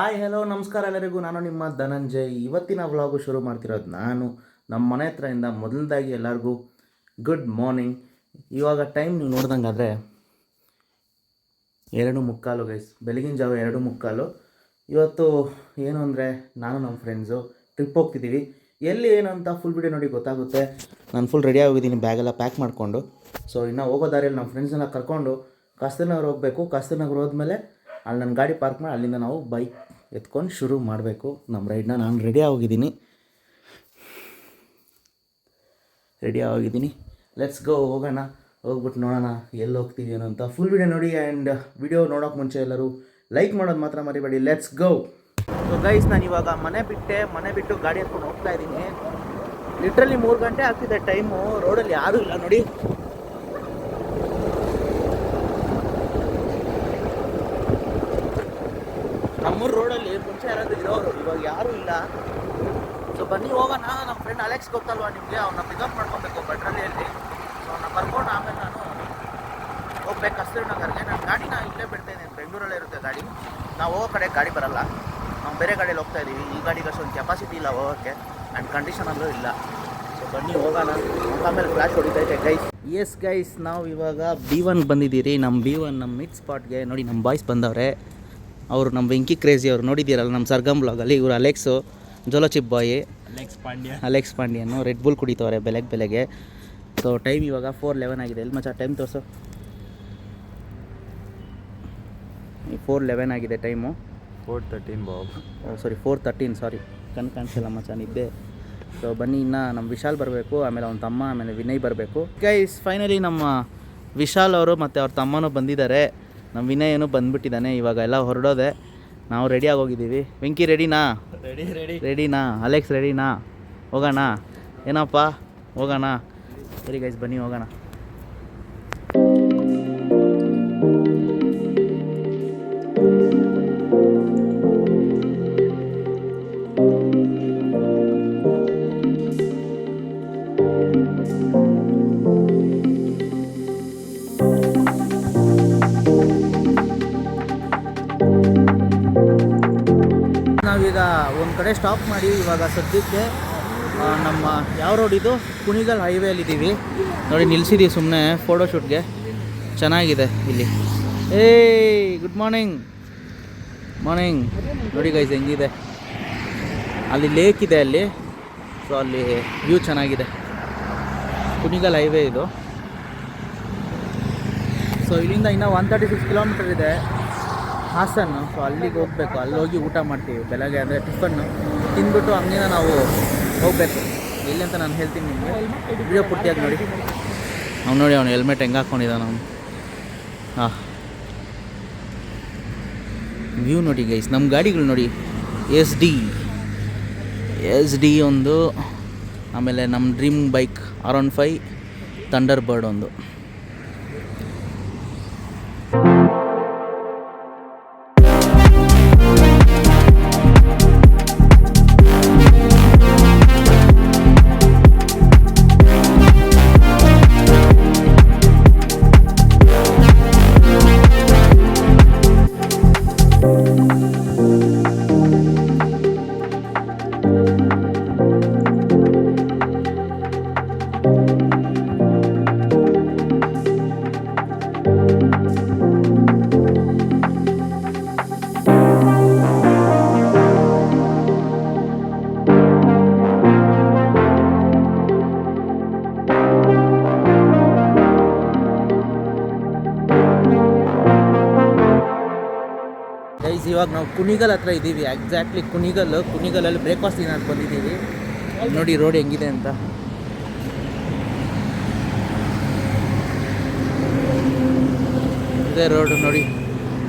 Hi hello ನಮಸ್ಕಾರ ಎಲ್ಲರಿಗೂ. ನಾನು ನಿಮ್ಮ ಧನಂಜಯ್. ಇವತ್ತಿನ ವ್ಲಾಗು ಶುರು ಮಾಡ್ತಿರೋದು ನಾನು ನಮ್ಮ ಮನೆ ಹತ್ರದಿಂದ. ಮೊದಲದಾಗಿ ಎಲ್ಲರಿಗೂ ಗುಡ್ ಮಾರ್ನಿಂಗ್. ಇವಾಗ ಟೈಮ್ ನೀವು ನೋಡ್ದಂಗಾದರೆ 2:45 ಗೈಸ್, ಬೆಳಗಿನ ಜಾವ 2:45. ಇವತ್ತು ಏನು ಅಂದರೆ ನಾನು ನಮ್ಮ ಫ್ರೆಂಡ್ಸು ಟ್ರಿಪ್ ಹೋಗ್ತಿದ್ದೀವಿ. ಎಲ್ಲಿ ಏನು ಅಂತ ಫುಲ್ ವಿಡಿಯೋ ನೋಡಿ ಗೊತ್ತಾಗುತ್ತೆ. ನಾನು ಫುಲ್ ರೆಡಿ ಆಗಿದ್ದೀನಿ, ಬ್ಯಾಗೆಲ್ಲ ಪ್ಯಾಕ್ ಮಾಡಿಕೊಂಡು. ಸೊ ಇನ್ನು ಹೋಗೋ ದಾರಿಯಲ್ಲಿ ನಮ್ಮ ಫ್ರೆಂಡ್ಸನ್ನ ಕರ್ಕೊಂಡು ಕಸ್ತೂರ್ನಗರ ಹೋಗಬೇಕು. ಕಸ್ತೂರ್ನಗರ ಹೋದ್ಮೇಲೆ ಅಲ್ಲಿ ನನ್ನ ಗಾಡಿ ಪಾರ್ಕ್ ಮಾಡಿ ಅಲ್ಲಿಂದ ನಾವು ಬೈಕ್ ಎತ್ಕೊಂಡು ಶುರು ಮಾಡಬೇಕು ನಮ್ಮ ರೈಡ್ನ. ನಾನು ರೆಡಿ ಆಗಿದ್ದೀನಿ. ಲೆಟ್ಸ್ ಗೋ, ಹೋಗೋಣ. ಹೋಗ್ಬಿಟ್ಟು ನೋಡೋಣ ಎಲ್ಲಿ ಹೋಗ್ತೀವಿ ಏನೋ ಅಂತ. ಫುಲ್ ವಿಡಿಯೋ ನೋಡಿ. ಆ್ಯಂಡ್ ವಿಡಿಯೋ ನೋಡೋಕೆ ಮುಂಚೆ ಎಲ್ಲರೂ ಲೈಕ್ ಮಾಡೋದು ಮಾತ್ರ ಮರಿಬೇಡಿ. Let's go. ಸೊ ಗೈಸ್, ನಾನು ಇವಾಗ ಮನೆ ಬಿಟ್ಟು ಗಾಡಿ ಎತ್ಕೊಂಡು ಹೋಗ್ತಾ ಇದ್ದೀನಿ. ಲಿಟ್ರಲಿ 3 ಗಂಟೆ ಆಗ್ತಿದೆ ಟೈಮು. ರೋಡಲ್ಲಿ ಯಾರೂ ಇಲ್ಲ ನೋಡಿ. ನಮ್ಮೂರು ರೋಡಲ್ಲಿ ಮುಂಚೆ ಯಾರಾದರೂ ಇರೋರು, ಇವಾಗ ಯಾರೂ ಇಲ್ಲ. ಸೊ ಬನ್ನಿ ಹೋಗೋಣ. ನಮ್ಮ ಫ್ರೆಂಡ್ ಅಲೆಕ್ಸ್ ಗೊತ್ತಲ್ವಾ ನಿಮಗೆ, ಅವ್ನ ಪಿಕಪ್ ಮಾಡ್ಕೊಬೇಕು ಬಟ್ರಳ್ಳಿಯಲ್ಲಿ. ಸೊ ಅವ್ನ ಕರ್ಕೊಂಡು ಆಮೇಲೆ ನಾನು ಹೋಗ್ಬೇಕು ಕಸ್ತೂರ್ನಗರ್ಗೆ. ನಾನು ಗಾಡಿನ ಇಲ್ಲೇ ಬಿಡ್ತಾಯಿದ್ದೀನಿ, ಬೆಂಗಳೂರಲ್ಲೇ ಇರುತ್ತೆ ಗಾಡಿ. ನಾವು ಹೋಗೋ ಕಡೆ ಗಾಡಿ ಬರಲ್ಲ, ನಾವು ಬೇರೆ ಗಾಡಿಯಲ್ಲಿ ಹೋಗ್ತಾ ಇದ್ದೀವಿ. ಈ ಗಾಡಿಗೆ ಅಷ್ಟೊಂದು ಕೆಪಾಸಿಟಿ ಇಲ್ಲ ಹೋಗೋಕ್ಕೆ, ಆ್ಯಂಡ್ ಕಂಡೀಷನಲ್ಲೂ ಇಲ್ಲ. ಸೊ ಬನ್ನಿ ಹೋಗೋಣ. ಆಮೇಲೆ ಫ್ಲ್ಯಾಶ್ ಹೊಡಿತೈತೆ ಗೈಸ್. ಎಸ್ ಗೈಸ್, ನಾವು ಇವಾಗ B1 ಬಂದಿದ್ದೀರಿ. ನಮ್ಮ B1 ನಮ್ಮ ಮಿಡ್ ಸ್ಪಾಟ್ಗೆ. ನೋಡಿ ನಮ್ಮ ಬಾಯ್ಸ್ ಬಂದವ್ರೆ. ಅವರು ನಮ್ಮ ವೆಂಕಿ ಕ್ರೇಜಿ ಅವರು ನೋಡಿದ್ದೀರಲ್ಲ ನಮ್ಮ ಸರ್ಗಮ್ ಬ್ಲಾಗಲ್ಲಿ. ಇವರು ಅಲೆಕ್ಸು, ಜೋಲೋ ಚಿಪ್ ಬಾಯಿ, ಅಲೆಕ್ಸ್ ಪಾಂಡ್ಯನು ರೆಡ್ ಬುಲ್ ಕುಡಿತವ್ರೆ ಬೆಳಗ್ಗೆ. ಸೊ ಟೈಮ್ ಇವಾಗ 4:11 ಆಗಿದೆ. ಎಲ್ಲಿ ಮಚ್ಚ ಟೈಮ್ ತೋರಿಸು. 4:11 ಆಗಿದೆ ಟೈಮು. 4:13 ಬಾಬ್. ಸಾರಿ 4:13, ಸಾರಿ ಕಾಣಿಸಿಲ್ಲ ಮಚ್ಚ, ನಿದ್ದೆ. ಸೊ ಬನ್ನಿ, ಇನ್ನು ನಮ್ಮ ವಿಶಾಲ್ ಬರಬೇಕು, ಆಮೇಲೆ ಅವನ ತಮ್ಮ, ಆಮೇಲೆ ವಿನಯ್ ಬರಬೇಕು. ಗೈಸ್ ಫೈನಲಿ ನಮ್ಮ ವಿಶಾಲ್ ಅವರು ಮತ್ತು ಅವ್ರ ತಮ್ಮನೂ ಬಂದಿದ್ದಾರೆ. ನಮ್ಮ ವಿನಯನು ಬಂದುಬಿಟ್ಟಿದ್ದಾನೆ. ಇವಾಗ ಎಲ್ಲ ಹೊರಡೋದೆ. ನಾವು ರೆಡಿಯಾಗಿ ಹೋಗಿದ್ದೀವಿ. ವೆಂಕಿ ರೆಡಿನಾ? ರೆಡಿನಾ? ಅಲೆಕ್ಸ್ ರೆಡಿನಾ? ಹೋಗೋಣ ಏನಪ್ಪ, ಹೋಗೋಣ. ಸರಿ ಗೈಸ್, ಬನ್ನಿ ಹೋಗೋಣ. ನಾವೀಗ ಒಂದು ಕಡೆ ಸ್ಟಾಪ್ ಮಾಡಿ ಇವಾಗ ಸದ್ಯಕ್ಕೆ ನಮ್ಮ ಯಾವ ರೋಡ್ ಇದು, ಕುಣಿಗಲ್ ಹೈವೇಲಿದ್ದೀವಿ ನೋಡಿ. ನಿಲ್ಲಿಸಿದ್ದೀವಿ ಸುಮ್ಮನೆ ಫೋಟೋಶೂಟ್ಗೆ. ಚೆನ್ನಾಗಿದೆ ಇಲ್ಲಿ. ಗುಡ್ ಮಾರ್ನಿಂಗ್ ನೋಡಿ ಗೈಸ್ ಹೆಂಗಿದೆ. ಅಲ್ಲಿ ಲೇಕ್ ಇದೆ ಅಲ್ಲಿ. ಸೊ ಅಲ್ಲಿ ವ್ಯೂ ಚೆನ್ನಾಗಿದೆ. ಕುಣಿಗಲ್ ಹೈವೇ ಇದು. ಸೊ ಇಲ್ಲಿಂದ ಇನ್ನೂ 136 ಕಿಲೋಮೀಟರ್ ಇದೆ ಹಾಸನ್ನು. ಸೊ ಅಲ್ಲಿಗೆ ಹೋಗಬೇಕು. ಅಲ್ಲಿ ಹೋಗಿ ಊಟ ಮಾಡ್ತೀವಿ ಬೆಳಗ್ಗೆ, ಅಂದರೆ ಟಿಫನ್ನು ತಿಂದ್ಬಿಟ್ಟು ಹಂಗಿನ ನಾವು ಹೋಗಬೇಕು. ಎಲ್ಲಿ ಅಂತ ನಾನು ಹೇಳ್ತೀನಿ ನಿಮಗೆ, ವಿಡಿಯೋ ಪೂರ್ತಿಯಾಗಿ ನೋಡಿ. ಅವನು ಹೆಲ್ಮೆಟ್ ಹೆಂಗೆ ಹಾಕ್ಕೊಂಡಿದ್ದಾನೆ ಅವನು. ವ್ಯೂ ನೋಡಿ ಗೈಸ್. ನಮ್ಮ ಗಾಡಿಗಳು ನೋಡಿ, ಎಸ್ ಡಿ ಒಂದು, ಆಮೇಲೆ ನಮ್ಮ dream bike R15 thunder bird ಒಂದು. ಇವಾಗ ನಾವು ಕುಣಿಗಲ್ ಹತ್ರ ಇದ್ದೀವಿ. ಎಕ್ಸಾಕ್ಟ್ಲಿ ಕುಣಿಗಲಲ್ಲಿ ಬ್ರೇಕ್ಫಾಸ್ಟ್ ತಿನ್ನೋದು ಬಂದಿದ್ದೀವಿ. ನೋಡಿ ರೋಡ್ ಹೆಂಗಿದೆ ಅಂತ. ಇದೇ ರೋಡು ನೋಡಿ.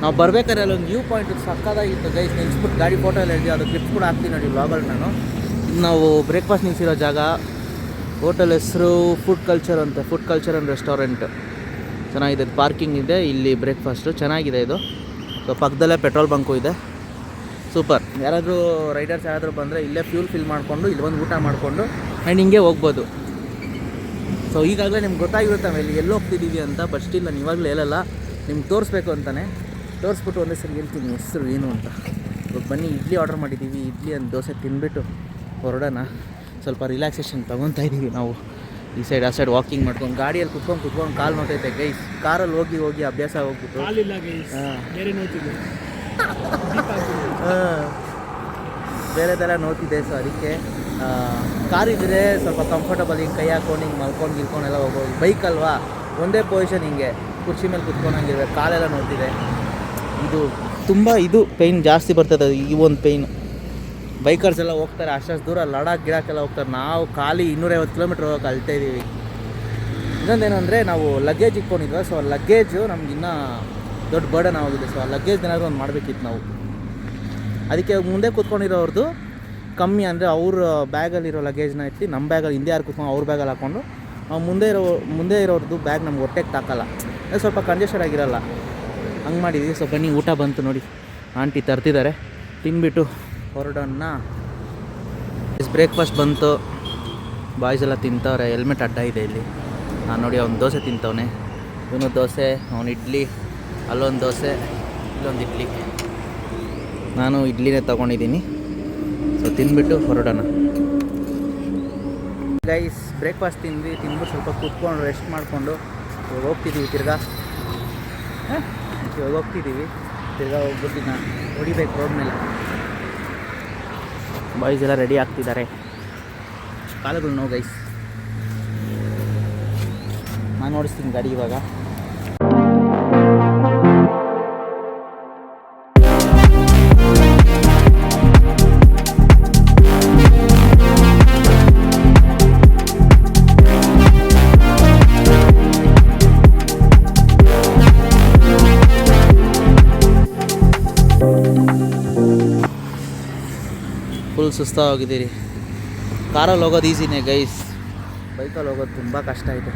ನಾವು ಬರ್ಬೇಕಾದ್ರೆ ಅಲ್ಲೊಂದು ವ್ಯೂ ಪಾಯಿಂಟ್ ಸಕ್ಕದಾಗಿತ್ತು ಗೈಸ್. ನಿಲ್ಸ್ಬಿಟ್ಟು ಗಾಡಿ ಫೋಟೋ ಎಲ್ಲ ಹಿಡಿದು ಅದು ಕ್ಲಿಪ್ಸ್ ಕೂಡ ಹಾಕ್ತೀನಿ ನೋಡಿ ವ್ಲಾಗಲ್ಲಿ ನಾನು. ನಾವು ಬ್ರೇಕ್ಫಾಸ್ಟ್ ನಿಲ್ಸಿರೋ ಜಾಗ, ಹೋಟೆಲ್ ಹೆಸರು ಫುಡ್ ಕಲ್ಚರ್ ಆ್ಯಂಡ್ ರೆಸ್ಟೋರೆಂಟ್. ಚೆನ್ನಾಗಿದೆ. ಪಾರ್ಕಿಂಗ್ ಇದೆ ಇಲ್ಲಿ. ಬ್ರೇಕ್ಫಾಸ್ಟು ಚೆನ್ನಾಗಿದೆ ಇದು. ಸೊ ಪಕ್ಕದಲ್ಲೇ ಪೆಟ್ರೋಲ್ ಬಂಕು ಇದೆ. ಸೂಪರ್. ಯಾರಾದರೂ ರೈಡರ್ಸ್ ಯಾರಾದರೂ ಬಂದರೆ ಇಲ್ಲೇ ಫ್ಯೂಲ್ ಫಿಲ್ ಮಾಡಿಕೊಂಡು ಇಲ್ಲಿ ಬಂದು ಊಟ ಮಾಡಿಕೊಂಡು ಆ್ಯಂಡ್ ಹಿಂಗೆ ಹೋಗ್ಬೋದು. ಸೊ ಈಗಾಗಲೇ ನಿಮ್ಗೆ ಗೊತ್ತಾಗಿರುತ್ತೆ ಇಲ್ಲಿ ಎಲ್ಲಿ ಹೋಗ್ತಿದ್ದೀವಿ ಅಂತ. ಬಟ್ ಸ್ಟಿಲ್ ನಾನು ಇವಾಗಲೂ ಹೇಳಲ್ಲ, ನಿಮ್ಗೆ ತೋರಿಸ್ಬೇಕು ಅಂತಲೇ ತೋರಿಸ್ಬಿಟ್ಟು ಒಂದೇ ಸರಿ ಹೇಳ್ತೀನಿ ಹೆಸರು ಏನು ಅಂತ. ಇವಾಗ ಬನ್ನಿ ಇಡ್ಲಿ ಆರ್ಡರ್ ಮಾಡಿದ್ದೀವಿ. ಇಡ್ಲಿ ಒಂದು ದೋಸೆ ತಿಂದುಬಿಟ್ಟು ಹೊರಡೋಣ. ಸ್ವಲ್ಪ ರಿಲ್ಯಾಕ್ಸೇಷನ್ ತೊಗೊತಾ ಇದ್ದೀವಿ ನಾವು. ಈ ಸೈಡ್ ಆ ಸೈಡ್ ವಾಕಿಂಗ್ ಮಾಡ್ಕೊಂಡು ಗಾಡಿಯಲ್ಲಿ ಕುತ್ಕೊಂಡು ಕಾಲು ನೋಡ್ತೈತೆ ಗೈಸ್. ಕಾರಲ್ಲಿ ಹೋಗಿ ಅಭ್ಯಾಸ ಹೋಗ್ಬಿಟ್ಟು ಬೇರೆದೆಲ್ಲ ನೋಡ್ತಿದ್ದೆ. ಸೊ ಅದಕ್ಕೆ ಕಾರಿದ್ರೆ ಸ್ವಲ್ಪ ಕಂಫರ್ಟಬಲ್, ಹಿಂಗೆ ಕೈ ಹಾಕ್ಕೊಂಡು ಹಿಂಗೆ ಮಲ್ಕೊಂಡು ಎಲ್ಲ ಹೋಗ್ಬೋದು. ಬೈಕ್ ಅಲ್ವಾ, ಒಂದೇ ಪೊಸಿಷನ್ ಹಿಂಗೆ ಕುರ್ಚಿ ಮೇಲೆ ಕುತ್ಕೊಂಡಂಗಿರ್ಬೇಕು. ಕಾಲೆಲ್ಲ ನೋಡ್ತಿದೆ. ಇದು ಪೈನ್ ಜಾಸ್ತಿ ಬರ್ತದೆ. ಈ ಒಂದು ಪೈನು ಬೈಕರ್ಸ್ ಎಲ್ಲ ಹೋಗ್ತಾರೆ ಅಷ್ಟು ದೂರ ಲಡಾಖ್ ಗಿಡಕ್ಕೆಲ್ಲ ಹೋಗ್ತಾರೆ. ನಾವು ಖಾಲಿ 250 ಕಿಲೋಮೀಟ್ರ್ ಹೋಗೋಕೆ ಅಳ್ತಾ ಇದ್ದೀವಿ. ಇನ್ನೊಂದೇನು ನಾವು ಲಗೇಜ್ ಇಟ್ಕೊಂಡಿದ್ವಿ. ಸೊ ಲಗೇಜು ನಮ್ಗೆ ಇನ್ನೂ ದೊಡ್ಡ ಬರ್ಡನ್ ಆಗಿದೆ. ಸೊ ಆ ಲಗೇಜ್ ಏನಾದರೂ ಒಂದು ಮಾಡಬೇಕಿತ್ತು ನಾವು. ಅದಕ್ಕೆ ಮುಂದೆ ಕೂತ್ಕೊಂಡಿರೋರ್ದು ಕಮ್ಮಿ ಅಂದರೆ ಅವ್ರ ಬ್ಯಾಗಲ್ಲಿರೋ ಲಗೇಜ್ನ ಇಟ್ಟು ನಮ್ಮ ಬ್ಯಾಗಲ್ಲಿ ಹಿಂದೆ ಯಾರು ಕೂತ್ಕೊಂಡು ಅವ್ರ ಬ್ಯಾಗಲ್ಲಿ ಹಾಕ್ಕೊಂಡು ಮುಂದೆ ಇರೋರ್ದು ಬ್ಯಾಗ್ ನಮ್ಗೆ ಹೊಟ್ಟೆಗೆ ತಾಕಲ್ಲ, ಸ್ವಲ್ಪ ಕಂಜೆಸ್ಟೆಡ್ ಆಗಿರಲ್ಲ. ಹಂಗೆ ಮಾಡಿದ್ವಿ. ಸೊ ಬನ್ನಿ ಊಟ ಬಂತು ನೋಡಿ, ಆಂಟಿ ತರ್ತಿದ್ದಾರೆ, ತಿನ್ಬಿಟ್ಟು ಹೊರಡೋಣ. ಬ್ರೇಕ್ಫಾಸ್ಟ್ ಬಂತು, ಬಾಯ್ಸ್ ಎಲ್ಲ ತಿಂತವ್ರೆ. ಹೆಲ್ಮೆಟ್ ಅಡ್ಡ ಇದೆ ಇಲ್ಲಿ. ನಾನು ನೋಡಿ ಅವ್ನು ದೋಸೆ ತಿಂತವನೆ, ಇವನು ದೋಸೆ, ಅವನು ಇಡ್ಲಿ, ಅಲ್ಲೊಂದು ದೋಸೆ, ಇಲ್ಲೊಂದು ಇಡ್ಲಿ. ನಾನು ಇಡ್ಲಿನೇ ತೊಗೊಂಡಿದ್ದೀನಿ. ಸೊ ತಿಂದ್ಬಿಟ್ಟು ಹೊರಡೋಣ ಗೈಸ್. ಬ್ರೇಕ್ಫಾಸ್ಟ್ ತಿಂದ್ಬಿಟ್ಟು ಸ್ವಲ್ಪ ಕೂತ್ಕೊಂಡು ರೆಸ್ಟ್ ಮಾಡಿಕೊಂಡು ಇವಾಗ ಹೋಗ್ತಿದ್ದೀವಿ. ತಿರ್ಗಾ ಹೋಗ್ಬಿಟ್ಟು ನಾನು ಹೊಡಿಬೇಕು ರೋಡ್ ಮೇಲೆ. ಬಾಯ್ಸ್ ಎಲ್ಲ ರೆಡಿ ಆಗ್ತಿದ್ದಾರೆ. ಕಾಲುಗಳು ನೋವು ಗೈಸ್. ನಾನು ಓಡಿಸ್ತೀನಿ ಗಾಡಿ ಇವಾಗ. ಫುಲ್ ಸುಸ್ತಾಗಿದ್ದೀರಿ. ಕಾರಲ್ಲಿ ಹೋಗೋದು ಈಸಿನೇ ಗೈಸ್, ಬೈಕಲ್ಲಿ ಹೋಗೋದು ತುಂಬ ಕಷ್ಟ ಇದೆ.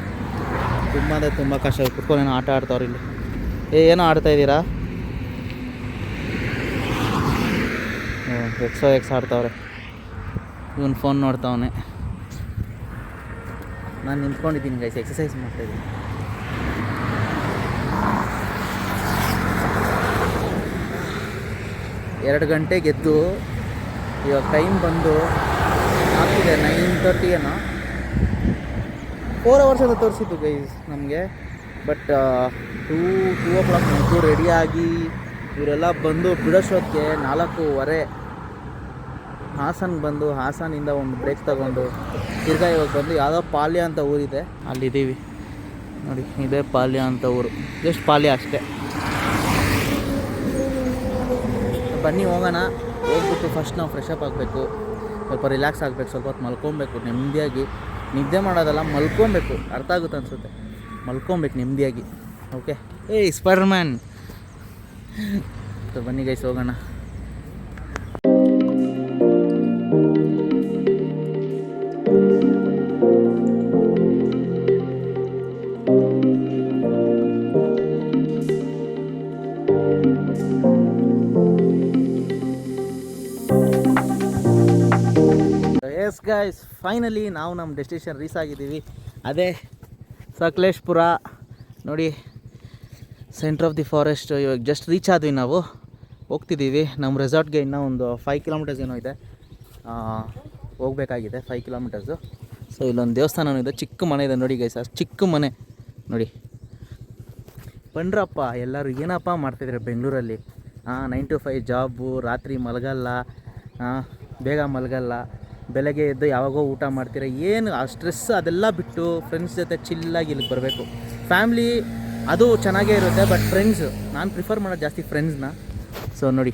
ತುಂಬ ಅಂದರೆ ತುಂಬ ಕಷ್ಟ. ಕುತ್ಕೊಂಡೇನೋ ಆಟ ಆಡ್ತಾವ್ರು ಇಲ್ಲಿ. ಏನೋ ಆಡ್ತಾಯಿದ್ದೀರಾ? ಎಕ್ಸ್ ಆಡ್ತಾವ್ರೆ. ಇವನು ಫೋನ್ ನೋಡ್ತಾವನೆ. ನಾನು ನಿಂತ್ಕೊಂಡಿದ್ದೀನಿ ಗೈಸ್, ಎಕ್ಸಸೈಸ್ ಮಾಡ್ತಾಯಿದ್ದೀನಿ. ಎರಡು ಗಂಟೆಗೆ ಎದ್ದು ಇವಾಗ ಟೈಮ್ ಬಂದು ಆಗ್ತಿದೆ 9:30 ಏನೋ. 4 hours ಅಂತ ತೋರಿಸಿದ್ದು ಗೈಸ್ ನಮಗೆ. ಬಟ್ 2 o'clock ಮದ್ದು ರೆಡಿಯಾಗಿ ಇವರೆಲ್ಲ ಬಂದು ಬಿಡೋಷ್ಟೊತ್ತಿಗೆ 4:15. ಹಾಸನ್ಗೆ ಬಂದು ಹಾಸನಿಂದ ಒಂದು ಬ್ರೇಕ್ ತಗೊಂಡು ತಿರ್ಗಾ ಇವಾಗ ಬಂದು ಯಾವುದೋ ಪಾಲ್ಯ ಅಂತ ಊರಿದೆ, ಅಲ್ಲಿದ್ದೀವಿ ನೋಡಿ. ಇದೇ ಪಾಲ್ಯ ಅಂತ ಊರು, ಜಸ್ಟ್ ಪಾಲ್ಯ ಅಷ್ಟೇ. ಬನ್ನಿ ಹೋಗೋಣ. ಹೋಗ್ಬಿಟ್ಟು ಫಸ್ಟ್ ನಾವು ಫ್ರೆಶ್ ಅಪ್ ಆಗಬೇಕು, ಸ್ವಲ್ಪ ರಿಲ್ಯಾಕ್ಸ್ ಆಗಬೇಕು, ಸ್ವಲ್ಪ ಹೊತ್ತು ಮಲ್ಕೊಬೇಕು ನೆಮ್ಮದಿಯಾಗಿ. ನಿದ್ದೆ ಮಾಡೋದಲ್ಲ, ಮಲ್ಕೊಬೇಕು. ಅರ್ಥ ಆಗುತ್ತೆ ಅನಿಸುತ್ತೆ. ಮಲ್ಕೊಬೇಕು ನೆಮ್ಮದಿಯಾಗಿ. ಓಕೆ. Spider man. ಬನ್ನಿ ಗೈಸ್ ಹೋಗೋಣ. ಎಸ್ ಗೈಸ್, ಫೈನಲಿ ನಾವು ನಮ್ಮ ಡೆಸ್ಟಿನೇಷನ್ ರೀಚ್ ಆಗಿದ್ದೀವಿ. ಅದೇ ಸಕಲೇಶ್ಪುರ ನೋಡಿ, ಸೆಂಟ್ರ್ ಆಫ್ ದಿ ಫಾರೆಸ್ಟ್. ಇವಾಗ ಜಸ್ಟ್ ರೀಚ್ ಆದ್ವಿ ನಾವು. ಹೋಗ್ತಿದ್ದೀವಿ ನಮ್ಮ ರೆಸಾರ್ಟ್ಗೆ. ಇನ್ನೂ ಒಂದು 5 kilometers ಏನೋ ಇದೆ, ಹೋಗಬೇಕಾಗಿದೆ 5 kilometers. ಸೊ ಇಲ್ಲೊಂದು ದೇವಸ್ಥಾನ ಇದೆ, ಚಿಕ್ಕ ಮನೆ ಇದೆ ನೋಡಿ ಗೈಸ್. ಅಷ್ಟು ಚಿಕ್ಕ ಮನೆ ನೋಡಿ. ಬಂದ್ರಪ್ಪ ಎಲ್ಲರೂ. ಏನಪ್ಪ ಮಾಡ್ತಿದ್ರೆ ಬೆಂಗಳೂರಲ್ಲಿ? 9 to 5 ಜಾಬು, ರಾತ್ರಿ ಮಲಗಲ್ಲ, ಬೇಗ ಮಲಗಲ್ಲ, ಬೆಳಗ್ಗೆ ಎದ್ದು ಯಾವಾಗೋ ಊಟ ಮಾಡ್ತೀರ. ಏನು ಆ ಸ್ಟ್ರೆಸ್ ಅದೆಲ್ಲ ಬಿಟ್ಟು ಫ್ರೆಂಡ್ಸ್ ಜೊತೆ ಚಿಲ್ಲಾಗಿ ಇಲ್ಲಿಗೆ ಬರಬೇಕು. ಫ್ಯಾಮ್ಲಿ ಅದು ಚೆನ್ನಾಗೇ ಇರುತ್ತೆ, ಬಟ್ ಫ್ರೆಂಡ್ಸ್ ನಾನು ಪ್ರಿಫರ್ ಮಾಡೋದು ಜಾಸ್ತಿ ಫ್ರೆಂಡ್ಸ್ನ. ಸೊ ನೋಡಿ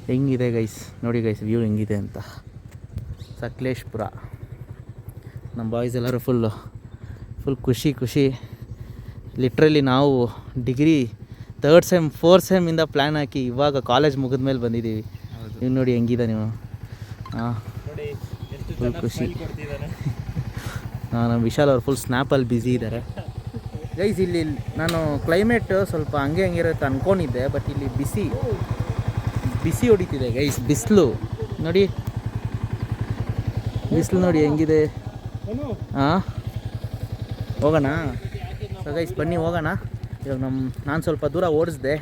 ಹೆಂಗಿದೆ ಗೈಸ್, ನೋಡಿ ಗೈಸ್ ವ್ಯೂ ಹೆಂಗಿದೆ ಅಂತ. ಸಕಲೇಶ್ಪುರ. ನಮ್ಮ ಬಾಯ್ಸ್ ಎಲ್ಲರೂ ಫುಲ್ ಖುಷಿ. ಲಿಟ್ರಲಿ ನಾವು degree 3rd sem 4th sem ಇಂದ ಪ್ಲ್ಯಾನ್ ಹಾಕಿ ಇವಾಗ ಕಾಲೇಜ್ ಮುಗಿದ ಮೇಲೆ ಬಂದಿದ್ದೀವಿ. ನೀವು ನೋಡಿ ಹೆಂಗಿದೆ ನೀವು. ಫುಲ್ ಖುಷಿ. ನಮ್ಮ ವಿಶಾಲ್ ಅವ್ರು ಫುಲ್ ಸ್ನ್ಯಾಪಲ್ಲಿ ಬ್ಯುಸಿ ಇದ್ದಾರೆ ಗೈಸ್. ಇಲ್ಲಿ ನಾನು ಕ್ಲೈಮೇಟ್ ಸ್ವಲ್ಪ ಹಂಗೆ ಇರುತ್ತೆ ಅಂದ್ಕೊಂಡಿದ್ದೆ, ಬಟ್ ಇಲ್ಲಿ ಬಿಸಿ ಹೊಡಿತಿದೆ ಗೈಸ್. ಬಿಸಿಲು ನೋಡಿ ಹೆಂಗಿದೆ. ಹೋಗೋಣ. ಸೊ ಗೈಸ್ ಬನ್ನಿ ಹೋಗೋಣ. ಇವಾಗ ನಾನು ಸ್ವಲ್ಪ ದೂರ ಓಡಿಸ್ದೆ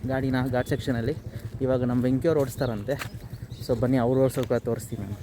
ಗಾಡಿನ ಘಾಟ್ ಸೆಕ್ಷನಲ್ಲಿ. ಇವಾಗ ನಮ್ಮ ಬೆಂಕಿಯವ್ರು ಓಡಿಸ್ತಾರಂತೆ. ಸೊ ಬನ್ನಿ ಅವ್ರು ಓಡಿಸೋಕೆ ತೋರಿಸ್ತೀನಿ ನಾನು.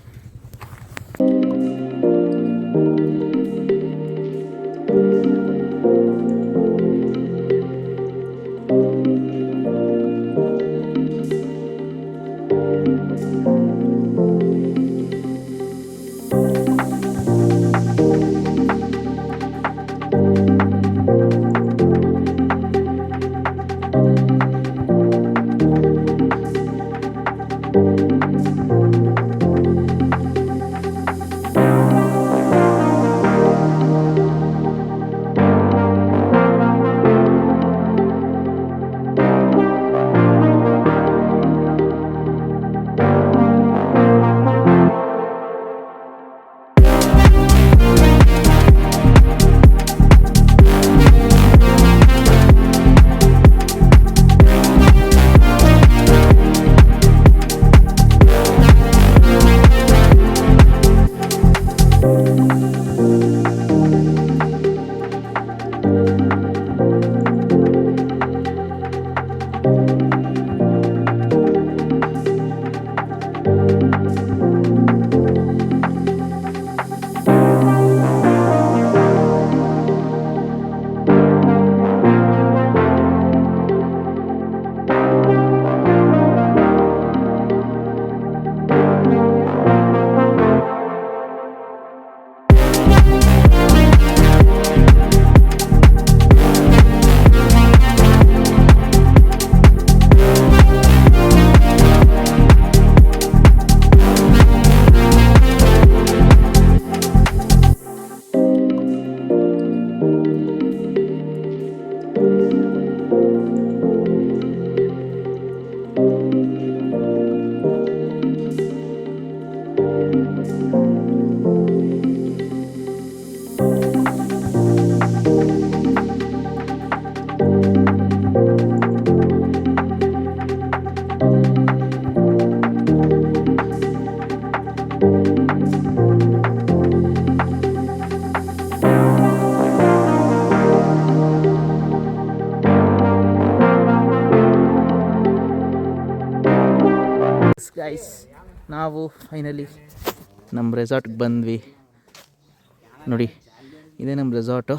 ಗೈಸ್ ನಾವು ಫೈನಲಿ ನಮ್ಮ ರೆಸಾರ್ಟ್ಗೆ ಬಂದ್ವಿ. ನೋಡಿ ಇದೇ ನಮ್ಮ ರೆಸಾರ್ಟು.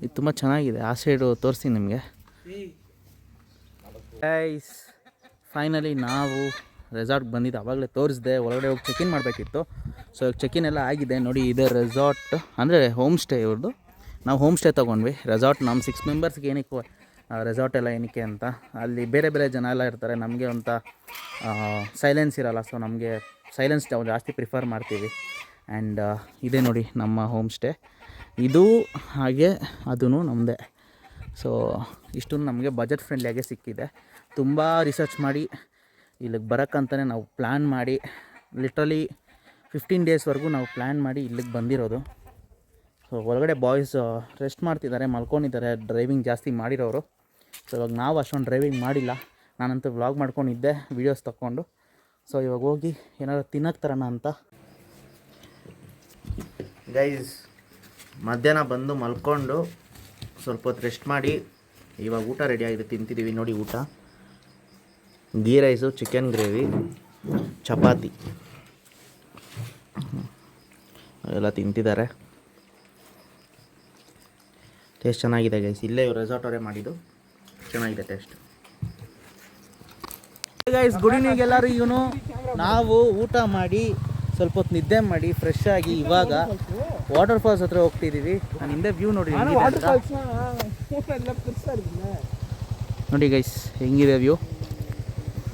ಇದು ತುಂಬ ಚೆನ್ನಾಗಿದೆ. ಆ ಸೈಡು ತೋರಿಸ್ತೀನಿ ನಿಮಗೆ. ಗೈಸ್ ಫೈನಲಿ ನಾವು ರೆಸಾರ್ಟ್ಗೆ ಬಂದಿದ್ದು. ಆವಾಗಲೇ ತೋರಿಸಿದೆ. ಒಳಗಡೆ ಹೋಗಿ ಚೆಕ್ ಇನ್ ಮಾಡಬೇಕಿತ್ತು. ಸೊ ಚೆಕ್ ಇನ್ ಎಲ್ಲ ಆಗಿದೆ. ನೋಡಿ ಇದೇ ರೆಸಾರ್ಟ್, ಅಂದರೆ ಹೋಮ್ ಸ್ಟೇ ಇವ್ರದ್ದು. ನಾವು ಹೋಮ್ ಸ್ಟೇ ತೊಗೊಂಡ್ವಿ. ರೆಸಾರ್ಟ್ ನಮ್ಮ 6 ಮೆಂಬರ್ಸ್ಗೆ ಏನಕ್ಕೆ ರೆಸಾರ್ಟ್ ಎಲ್ಲ ಏನಕ್ಕೆ ಅಂತ, ಅಲ್ಲಿ ಬೇರೆ ಬೇರೆ ಜನ ಎಲ್ಲ ಇರ್ತಾರೆ. ನಮಗೆ ಅಂತ ಸೈಲೆನ್ಸ್ ಇರೋಲ್ಲ. ಸೊ ನಮಗೆ ಸೈಲೆನ್ಸ್ ನಾವು ಜಾಸ್ತಿ ಪ್ರಿಫರ್ ಮಾಡ್ತೀವಿ. ಆ್ಯಂಡ್ ಇದೇ ನೋಡಿ ನಮ್ಮ ಹೋಮ್ ಸ್ಟೇ. ಇದು ಹಾಗೆ ಅದೂ ನಮ್ಮದೇ. ಸೊ ಇಷ್ಟೊಂದು ನಮಗೆ ಬಜೆಟ್ ಫ್ರೆಂಡ್ಲಿಯಾಗೆ ಸಿಕ್ಕಿದೆ. ತುಂಬ ರಿಸರ್ಚ್ ಮಾಡಿ ಇಲ್ಲಿಗೆ ಬರೋಕ್ಕಂತಲೇ ನಾವು ಪ್ಲ್ಯಾನ್ ಮಾಡಿ ಲಿಟ್ರಲಿ 15 ಡೇಸ್ವರೆಗೂ ನಾವು ಪ್ಲ್ಯಾನ್ ಮಾಡಿ ಇಲ್ಲಿಗೆ ಬಂದಿರೋದು. ಸೊ ಒಳಗಡೆ ಬಾಯ್ಸ್ ರೆಸ್ಟ್ ಮಾಡ್ತಿದ್ದಾರೆ, ಮಲ್ಕೊಂಡಿದ್ದಾರೆ, ಡ್ರೈವಿಂಗ್ ಜಾಸ್ತಿ ಮಾಡಿರೋರು. ಸೊ ಇವಾಗ ನಾವು ಅಷ್ಟೊಂದು ಡ್ರೈವಿಂಗ್ ಮಾಡಿಲ್ಲ. ನಾನಂತೂ ವ್ಲಾಗ್ ಮಾಡ್ಕೊಂಡಿದ್ದೆ ವೀಡಿಯೋಸ್ ತಗೊಂಡು. ಸೊ ಇವಾಗ ಹೋಗಿ ಏನಾದ್ರು ತಿನ್ನೋಕ್ಕೆ ತರೋಣ ಅಂತ. ಗೈಸ್ ಮಧ್ಯಾಹ್ನ ಬಂದು ಮಲ್ಕೊಂಡು ಸ್ವಲ್ಪ ಹೊತ್ತು ರೆಸ್ಟ್ ಮಾಡಿ ಇವಾಗ ಊಟ ರೆಡಿ ಆಗಿದೆ, ತಿಂತಿದ್ದೀವಿ. ನೋಡಿ ಊಟ: ghee rice, chicken gravy, chapati ಎಲ್ಲ ತಿಂತಿದ್ದಾರೆ. ಟೇಸ್ಟ್ ಚೆನ್ನಾಗಿದೆ ಗೈಸ್. ಇಲ್ಲೇ ರೆಸಾರ್ಟ್ ಅವರೇ ಮಾಡಿದ್ದು, ಚೆನ್ನಾಗಿದೆ ಟೇಸ್ಟ್. ಗೈಸ್ ಗುಡ್ ಈವ್ನಿಂಗ್ ಎಲ್ಲರಿಗೂ. ನಾವು ಊಟ ಮಾಡಿ ಸ್ವಲ್ಪ ಹೊತ್ತು ನಿದ್ದೆ ಮಾಡಿ ಫ್ರೆಶ್ ಆಗಿ ಇವಾಗ ವಾಟರ್ ಫಾಲ್ಸ್ ಹತ್ರ ಹೋಗ್ತಿದ್ದೀವಿ. ನಾನು ಹಿಂದೆ ವ್ಯೂ ನೋಡಿ ನೋಡಿ ಗೈಸ್ ಹೆಂಗಿದೆ ವ್ಯೂ.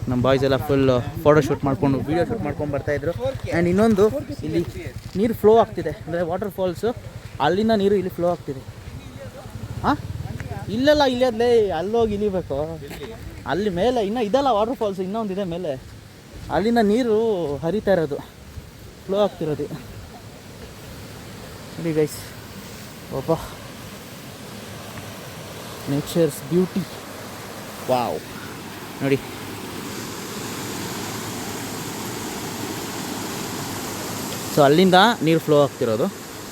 ನಮ್ಮ ಬಾಯ್ಸ್ ಎಲ್ಲ ಫುಲ್ ಫೋಟೋ ಶೂಟ್ ಮಾಡ್ಕೊಂಡು ವೀಡಿಯೋ ಶೂಟ್ ಮಾಡ್ಕೊಂಡು ಬರ್ತಾಯಿದ್ರು. ಆ್ಯಂಡ್ ಇನ್ನೊಂದು, ಇಲ್ಲಿ ನೀರು ಫ್ಲೋ ಆಗ್ತಿದೆ, ಅಂದರೆ ವಾಟರ್ ಫಾಲ್ಸು ಅಲ್ಲಿಂದ ನೀರು ಇಲ್ಲಿ ಫ್ಲೋ ಆಗ್ತಿದೆ. ಹಾಂ ಇಲ್ಲೆಲ್ಲ ಇಲ್ಲೇ ಅಲ್ಲೋಗಿ ಇಳಿಬೇಕು. ಅಲ್ಲಿ ಮೇಲೆ ಇನ್ನೂ ಇದಲ್ಲ ವಾಟರ್ ಫಾಲ್ಸ್, ಇನ್ನೊಂದಿದೆ ಮೇಲೆ. ಅಲ್ಲಿಂದ ನೀರು ಹರಿತಾ ಇರೋದು, ಫ್ಲೋ ಆಗ್ತಿರೋದು. ನೋಡಿ ಗೈಸ್, ಒಬ್ಬ ನೇಚರ್ಸ್ ಬ್ಯೂಟಿ. ವಾವ್ ನೋಡಿ. ಸೊ ಅಲ್ಲಿಂದ ನೀರು ಫ್ಲೋ ಆಗ್ತಿರೋದು.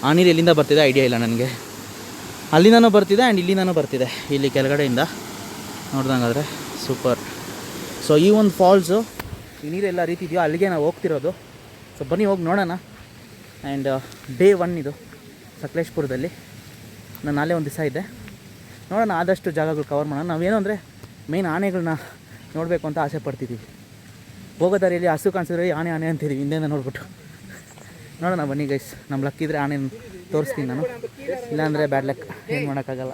ಆ ನೀರು ಎಲ್ಲಿಂದ ಬರ್ತಿದೆ ಐಡಿಯಾ ಇಲ್ಲ ನನಗೆ. ಅಲ್ಲಿಂದನೂ ಬರ್ತಿದೆ ಆ್ಯಂಡ್ ಇಲ್ಲಿಂದನೂ ಬರ್ತಿದೆ, ಇಲ್ಲಿ ಕೆಳಗಡೆಯಿಂದ ನೋಡ್ದಂಗಾದರೆ. ಸೂಪರ್. ಸೊ ಈ ಒಂದು ಫಾಲ್ಸು ಈ ನೀರೆಲ್ಲ ರೀತಿದೆಯೋ ಅಲ್ಲಿಗೆ ನಾವು ಹೋಗ್ತಿರೋದು. ಸೊ ಬನ್ನಿ ಹೋಗಿ ನೋಡೋಣ. ಆ್ಯಂಡ್ ಡೇ 1 ಇದು ಸಕಲೇಶ್ಪುರದಲ್ಲಿ. ನಾನು ಅಲ್ಲೇ ಒಂದು ದಿವಸ ಇದ್ದೆ. ನೋಡೋಣ ಆದಷ್ಟು ಜಾಗಗಳು ಕವರ್ ಮಾಡೋಣ. ನಾವೇನು ಅಂದರೆ ಮೇಯ್ನ್ ಆನೆಗಳನ್ನ ನೋಡಬೇಕು ಅಂತ ಆಸೆ ಪಡ್ತಿದ್ದೀವಿ. ಹೋಗೋ ದಾರಿಯಲ್ಲಿ ಹಸು ಕಾಣಿಸಿದ್ರೆ ಆನೆ ಆನೆ ಅಂತಿದ್ದೀವಿ ಹಿಂದೆಯಿಂದ ನೋಡ್ಬಿಟ್ಟು. ನೋಡೋಣ ಬನ್ನಿ ಗೈಸ್, ನಮ್ಮ ಲಕ್ಕಿದ್ರೆ ಆನೆ ತೋರಿಸ್ತೀನಿ ನಾನು, ಇಲ್ಲಾಂದರೆ ಬ್ಯಾಡ್ ಲಕ್, ಏನು ಮಾಡೋಕ್ಕಾಗಲ್ಲ.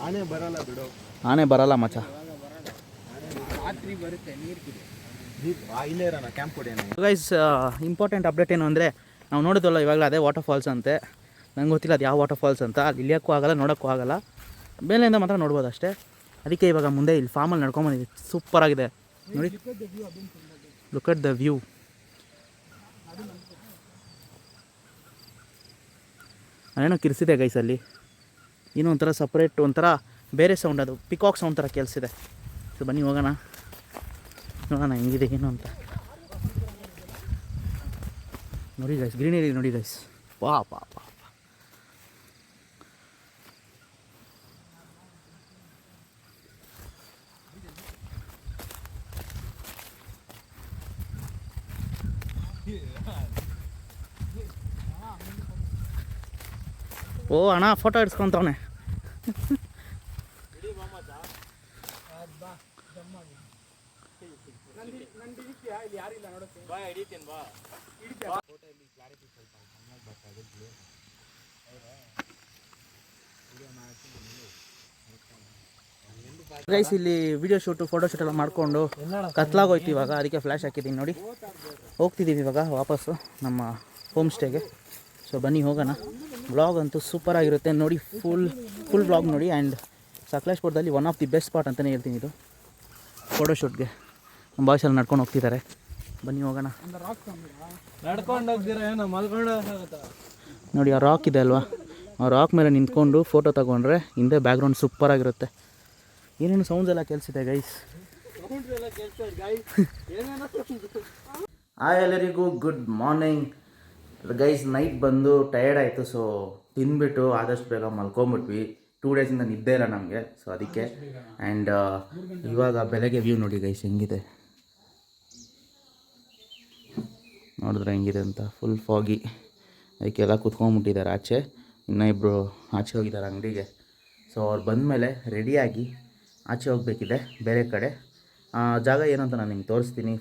ಆನೆ ಬರಲ್ಲ ಬಿಡು, ಆನೆ ಬರಲ್ಲ ಮಚ್ಚ. ಗೈಸ್ ಇಂಪಾರ್ಟೆಂಟ್ ಅಪ್ಡೇಟ್ ಏನು ಅಂದರೆ, ನಾವು ನೋಡಿದ್ವಲ್ಲ ಇವಾಗಲೇ ಅದೇ ವಾಟರ್ ಫಾಲ್ಸ್ ಅಂತೆ. ನಂಗೆ ಗೊತ್ತಿಲ್ಲ ಅದು ಯಾವ ವಾಟರ್ ಫಾಲ್ಸ್ ಅಂತ. ಅಲ್ಲಿ ಇಳಿಯೋಕ್ಕೂ ಆಗಲ್ಲ, ನೋಡೋಕ್ಕೂ ಆಗಲ್ಲ, ಮೇಲೆಯಿಂದ ಮಾತ್ರ ನೋಡ್ಬೋದು ಅಷ್ಟೇ. ಅದಕ್ಕೆ ಇವಾಗ ಮುಂದೆ ಇಲ್ಲಿ ಫಾರ್ಮಲ್ಲಿ ನಡ್ಕೊಂಬಂದಿದ್ವಿ. ಸೂಪರಾಗಿದೆ ನೋಡಿ, ಲುಕ್ ಅಟ್ ದ ವ್ಯೂ. ಅದೇನೋ ಕಿರಿಸಿದೆ ಗೈಸ್ ಅಲ್ಲಿ, ಏನೋ ಒಂಥರ ಸಪ್ರೇಟ್, ಒಂಥರ ಬೇರೆ ಸೌಂಡ್, ಅದು ಪಿಕಾಕ್ ಸೌಂಡ್ ಥರ ಕೇಳಿಸಿದೆ. ಸೊ ಬನ್ನಿ ಹೋಗೋಣ, ನೋಡೋಣ ಹೆಂಗಿದೆ ಏನು ಅಂತ. ನೋಡಿ ಗೈಸ್, ಗ್ರೀನರಿ ನೋಡಿ ಗೈಸ್, ಪಾ ಪಾ ಪಾ. ಓ ಅಣ್ಣ ಫೋಟೋ ಇಡ್ಸ್ಕೊತವನೆ. ಗೈಸ್ ಇಲ್ಲಿ ವಿಡಿಯೋ ಶೂಟು ಫೋಟೋ ಶೂಟ್ ಎಲ್ಲ ಮಾಡಿಕೊಂಡು ಕತ್ಲಾಗೋಯ್ತು ಇವಾಗ, ಅದಕ್ಕೆ ಫ್ಲ್ಯಾಶ್ ಹಾಕಿದ್ದೀನಿ ನೋಡಿ. ಹೋಗ್ತಿದ್ದೀವಿ ಇವಾಗ ವಾಪಸ್ಸು ನಮ್ಮ ಹೋಮ್ ಸ್ಟೇಗೆ. ಸೊ ಬನ್ನಿ ಹೋಗೋಣ. ವ್ಲಾಗ್ ಅಂತೂ ಸೂಪರಾಗಿರುತ್ತೆ ನೋಡಿ, ಫುಲ್ ವ್ಲಾಗ್ ನೋಡಿ. ಆ್ಯಂಡ್ ಸಕಲೇಶ್ಪುರದಲ್ಲಿ one of the best spot ಅಂತಲೇ ಹೇಳ್ತೀನಿ ಇದು ಫೋಟೋಶೂಟ್ಗೆ. ನಮ್ಮ ಬಾಯ್ಸ್ ಎಲ್ಲ ನಡ್ಕೊಂಡು ಹೋಗ್ತಿದ್ದಾರೆ, ಬನ್ನಿ ಹೋಗೋಣ. ನಡ್ಕೊಂಡು ಹೋಗ್ತೀರಾ ನೋಡಿ ಆ ರಾಕ್ ಇದೆ ಅಲ್ವಾ, ಆ ರಾಕ್ ಮೇಲೆ ನಿಂತ್ಕೊಂಡು ಫೋಟೋ ತಗೊಂಡ್ರೆ ಹಿಂದೆ ಬ್ಯಾಕ್ಗ್ರೌಂಡ್ ಸೂಪರಾಗಿರುತ್ತೆ. ಏನೇನು ಸೌಂಡ್ಸ್ ಎಲ್ಲ ಕೇಳಿಸಿದೆ ಗೈಸ್. ಹಾಯ್ ಎಲ್ಲರಿಗೂ ಗುಡ್ ಮಾರ್ನಿಂಗ್ ಗೈಸ್. ನೈಟ್ ಬಂದು ಟಯರ್ಡ್ ಆಯಿತು, ಸೊ ತಿಂದ್ಬಿಟ್ಟು ಆದಷ್ಟು ಬೇಗ ಮಲ್ಕೊಂಬಿಟ್ವಿ. 2 ಡೇಸಿಂದ ನಿದ್ದೆ ಇಲ್ಲ ನಮಗೆ, ಸೊ ಅದಕ್ಕೆ. ಆ್ಯಂಡ್ ಇವಾಗ ಬೆಳಗ್ಗೆ ವ್ಯೂ ನೋಡಿ ಗೈಸ್ ಹೆಂಗಿದೆ, ನೋಡಿದ್ರೆ ಹೆಂಗಿದೆ ಅಂತ. ಫುಲ್ ಫಾಗಿ, ಅದಕ್ಕೆಲ್ಲ ಕುತ್ಕೊಂಡ್ಬಿಟ್ಟಿದ್ದಾರೆ ಆಚೆ. ಇನ್ನೂ ಇಬ್ಬರು ಆಚೆ ಹೋಗಿದ್ದಾರೆ ಅಂಗಡಿಗೆ. ಸೊ ಅವ್ರು ಬಂದಮೇಲೆ ರೆಡಿಯಾಗಿ ಆಚೆ ಹೋಗಬೇಕಿದೆ ಬೇರೆ ಕಡೆ. ಜಾಗ ಏನು ಅಂತ ನಾನು ನಿಮ್ಗೆ ತೋರಿಸ್ತೀನಿ.